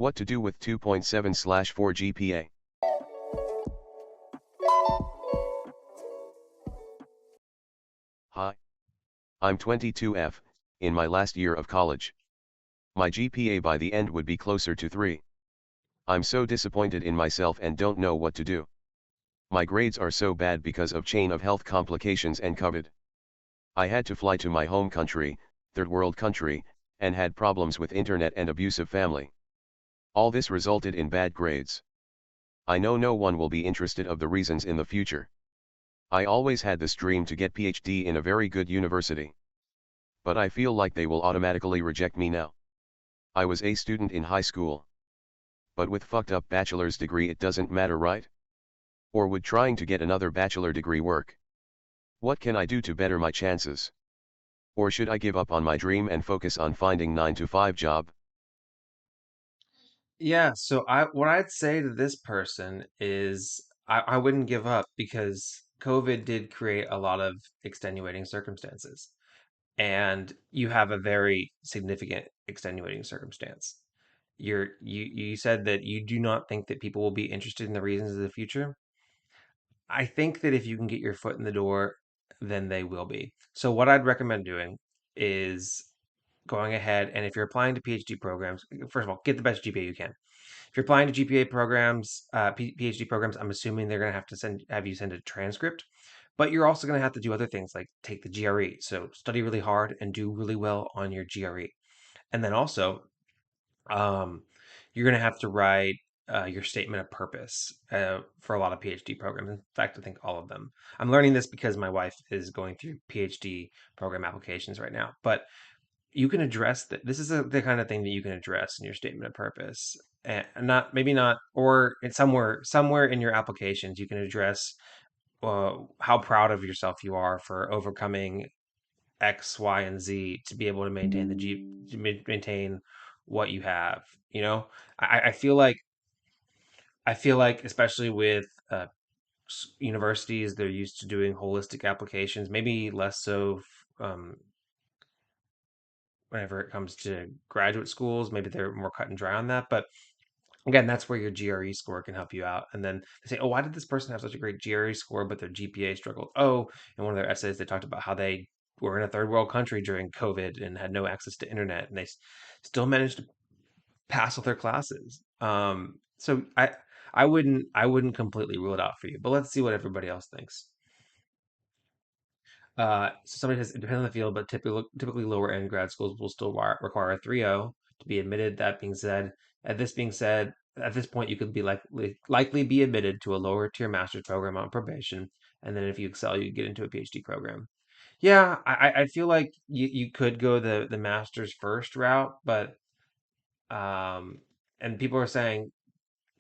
What to do with 2.7/4 GPA? Hi. I'm 22F, in my last year of college. My GPA by the end would be closer to 3. I'm so disappointed in myself and don't know what to do. My grades are so bad because of chain of health complications and COVID. I had to fly to my home country, third world country, and had problems with internet and abusive family. All this resulted in bad grades. I know no one will be interested of the reasons in the future. I always had this dream to get PhD in a very good university. But I feel like they will automatically reject me now. I was a student in high school. But with fucked up bachelor's degree it doesn't matter, right? Or would trying to get another bachelor degree work? What can I do to better my chances? Or should I give up on my dream and focus on finding 9 to 5 job? Yeah, so what I'd say to this person is I wouldn't give up because COVID did create a lot of extenuating circumstances. And you have a very significant extenuating circumstance. You said that you do not think that people will be interested in the reasons of the future. I think that if you can get your foot in the door, then they will be. So what I'd recommend doing is going ahead and if you're applying to PhD programs, first of all, get the best GPA you can. If you're applying to GPA programs, PhD programs, I'm assuming they're going to have to have you send a transcript, but you're also going to have to do other things like take the GRE. So study really hard and do really well on your GRE, and then also um, you're going to have to write your statement of purpose for a lot of PhD programs. In fact, I think all of them. I'm learning this because my wife is going through PhD program applications right now, but you can address that. This is the kind of thing that you can address in your statement of purpose, and not maybe not, or it's somewhere in your applications you can address how proud of yourself you are for overcoming X, Y, and Z to be able to maintain maintain what you have. You know, I feel like especially with universities, they're used to doing holistic applications, maybe less so. Whenever it comes to graduate schools, maybe they're more cut and dry on that. But again, that's where your GRE score can help you out. And then they say, oh, why did this person have such a great GRE score, but their GPA struggled? Oh, in one of their essays, they talked about how they were in a third world country during COVID and had no access to internet, and they still managed to pass with their classes. So I wouldn't completely rule it out for you, but let's see what everybody else thinks. So somebody says it depends on the field, but typically lower end grad schools will still require a 3.0 to be admitted. At this point, you could be likely be admitted to a lower tier master's program on probation, and then if you excel, you get into a PhD program. Yeah, I feel like you could go the master's first route, but and people are saying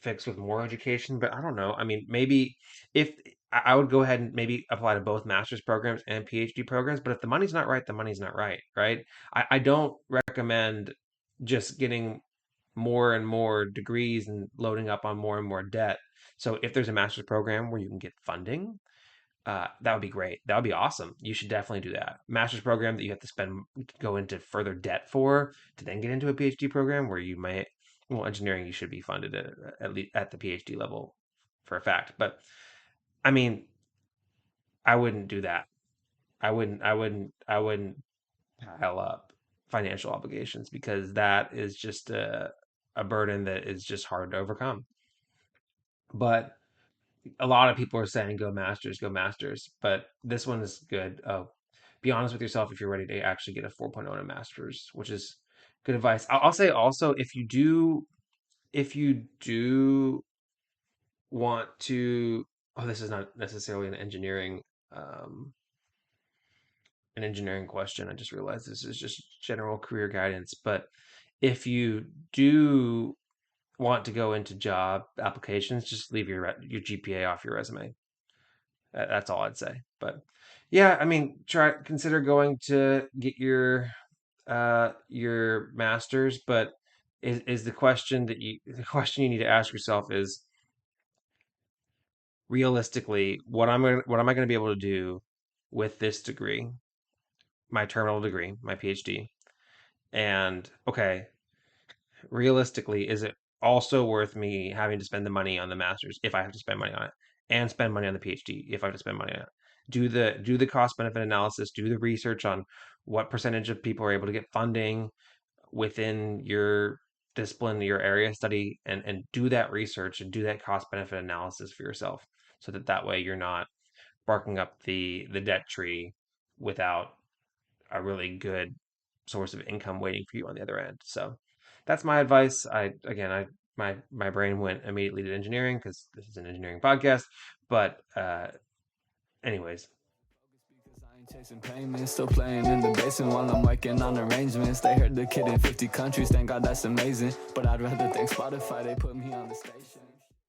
fix with more education, but I don't know. I mean, maybe if I would go ahead and maybe apply to both master's programs and PhD programs, but if the money's not right, the money's not right, right? I don't recommend just getting more and more degrees and loading up on more and more debt. So if there's a master's program where you can get funding, that would be great. That would be awesome. You should definitely do that. Master's program that you have to go into further debt for to then get into a PhD program where you might, well, engineering you should be funded at least at the PhD level for a fact. But I mean, I wouldn't do that. I wouldn't pile up financial obligations because that is just a burden that is just hard to overcome. But a lot of people are saying go masters, but this one is good. Be honest with yourself if you're ready to actually get a 4.0 in a master's, which is good advice. I'll say also if you do want to, oh, this is not necessarily um, an engineering question. I just realized this is just general career guidance. But if you do want to go into job applications, just leave your GPA off your resume. That's all I'd say. But yeah, I mean, consider going to get your master's, but is the question you need to ask yourself is realistically what am I going to be able to do with this degree, my terminal degree, my PhD? And okay, realistically, is it also worth me having to spend the money on the master's if I have to spend money on it, and spend money on the PhD if I have to spend money on it. Do the cost benefit analysis, do the research on what percentage of people are able to get funding within your discipline, your area of study, and do that research and do that cost benefit analysis for yourself, so that way you're not barking up the debt tree without a really good source of income waiting for you on the other end. So that's my advice. My brain went immediately to engineering because this is an engineering podcast. But anyways, chasing payments, still playing in the basement while I'm working on arrangements. They heard the kid in 50 countries, thank God that's amazing. But I'd rather thank Spotify, they put me on the station.